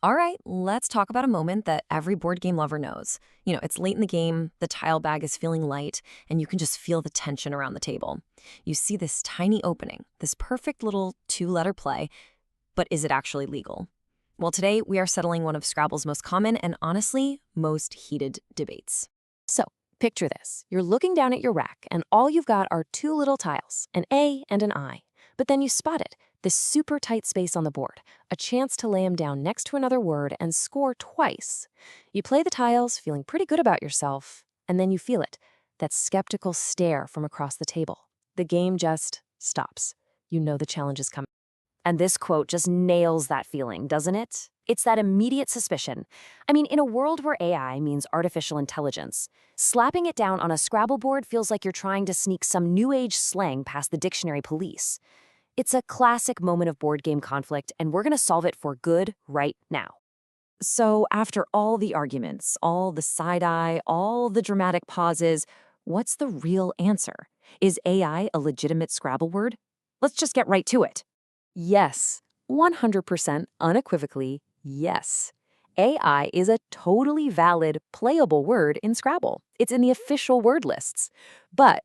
All right, let's talk about a moment that every board game lover knows. It's late in the game, the tile bag is feeling light, and you can just feel the tension around the table. You see this tiny opening, this perfect little two-letter play, but is it actually legal? Well, today we are settling one of Scrabble's most common and honestly, most heated debates. So, picture this. You're looking down at your rack, and all you've got are two little tiles, an A and an I. But then you spot it, this super tight space on the board, a chance to lay them down next to another word and score twice. You play the tiles, feeling pretty good about yourself, and then you feel it, that skeptical stare from across the table. The game just stops. You know the challenge is coming. And this quote just nails that feeling, doesn't it? It's that immediate suspicion. I mean, in a world where AI means artificial intelligence, slapping it down on a Scrabble board feels like you're trying to sneak some new age slang past the dictionary police. It's a classic moment of board game conflict, and we're going to solve it for good right now. So, after all the arguments, all the side eye, all the dramatic pauses, what's the real answer? Is AI a legitimate Scrabble word? Let's just get right to it. Yes, 100% unequivocally, yes. AI is a totally valid, playable word in Scrabble. It's in the official word lists. But,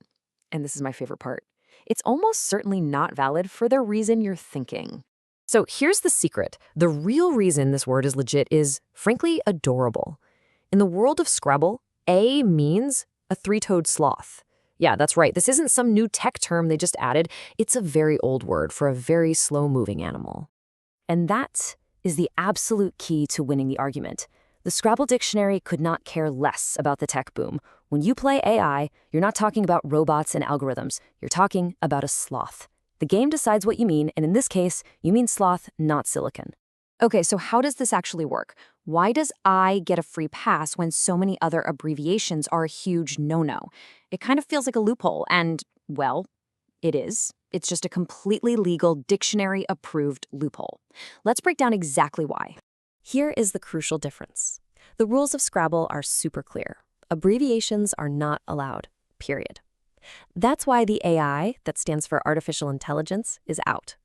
and this is my favorite part, it's almost certainly not valid for the reason you're thinking. So here's the secret. The real reason this word is legit is, frankly, adorable. In the world of Scrabble, A means a three-toed sloth. Yeah, that's right. This isn't some new tech term they just added. It's a very old word for a very slow-moving animal. And that is the absolute key to winning the argument. The Scrabble dictionary could not care less about the tech boom. When you play AI, you're not talking about robots and algorithms. You're talking about a sloth. The game decides what you mean, and in this case, you mean sloth, not silicon. Okay, so how does this actually work? Why does I get a free pass when so many other abbreviations are a huge no-no? It kind of feels like a loophole, and, well, it is. It's just a completely legal, dictionary-approved loophole. Let's break down exactly why. Here is the crucial difference. The rules of Scrabble are super clear. Abbreviations are not allowed, period. That's why the AI, that stands for artificial intelligence, is out.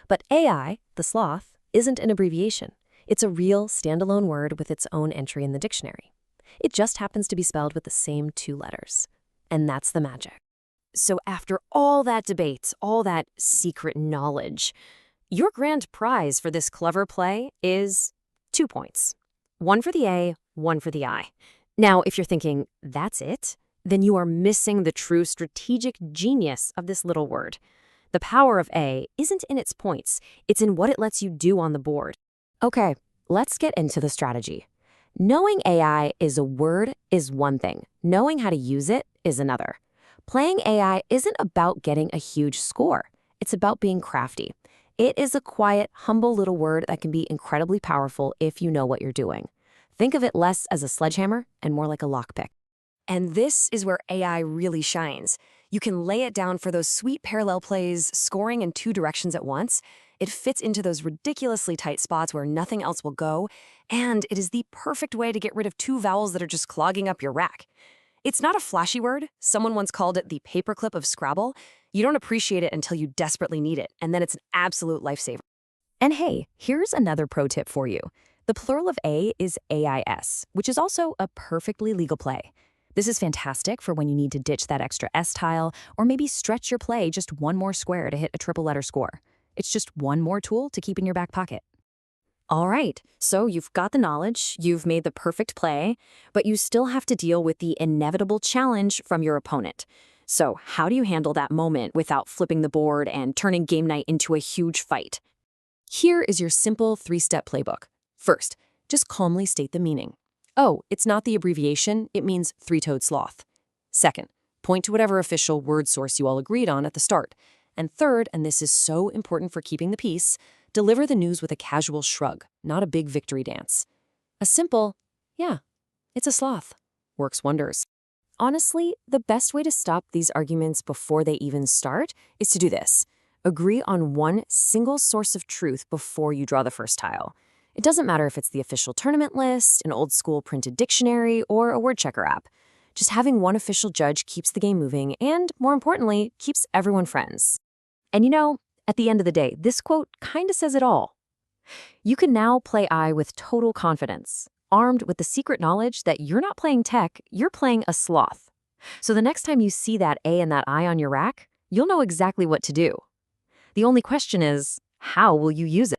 But AI, the sloth, isn't an abbreviation. It's a real, standalone word with its own entry in the dictionary. It just happens to be spelled with the same two letters. And that's the magic. So after all that debate, all that secret knowledge, your grand prize for this clever play is 2 points. 1 for the A, 1 for the I. Now, if you're thinking, that's it? Then you are missing the true strategic genius of this little word. The power of A isn't in its points, it's in what it lets you do on the board. Okay, let's get into the strategy. Knowing AI is a word is one thing. Knowing how to use it is another. Playing AI isn't about getting a huge score. It's about being crafty. It is a quiet, humble little word that can be incredibly powerful if you know what you're doing. Think of it less as a sledgehammer and more like a lockpick. And this is where AI really shines. You can lay it down for those sweet parallel plays, scoring in two directions at once. It fits into those ridiculously tight spots where nothing else will go, and it is the perfect way to get rid of two vowels that are just clogging up your rack. It's not a flashy word. Someone once called it the paperclip of Scrabble. You don't appreciate it until you desperately need it, and then it's an absolute lifesaver. And hey, here's another pro tip for you. The plural of A is AIS, which is also a perfectly legal play. This is fantastic for when you need to ditch that extra S tile or maybe stretch your play just one more square to hit a triple letter score. It's just one more tool to keep in your back pocket. All right, so you've got the knowledge, you've made the perfect play, but you still have to deal with the inevitable challenge from your opponent. So how do you handle that moment without flipping the board and turning game night into a huge fight? Here is your simple 3-step playbook. First, just calmly state the meaning. Oh, it's not the abbreviation, it means three-toed sloth. Second, point to whatever official word source you all agreed on at the start. And third, and this is so important for keeping the peace, deliver the news with a casual shrug, not a big victory dance. A simple, yeah, it's a sloth, works wonders. Honestly, the best way to stop these arguments before they even start is to do this. Agree on one single source of truth before you draw the first tile. It doesn't matter if it's the official tournament list, an old-school printed dictionary, or a word checker app. Just having one official judge keeps the game moving and, more importantly, keeps everyone friends. And at the end of the day, this quote kind of says it all. You can now play I with total confidence, armed with the secret knowledge that you're not playing tech, you're playing a sloth. So the next time you see that A and that I on your rack, you'll know exactly what to do. The only question is, how will you use it?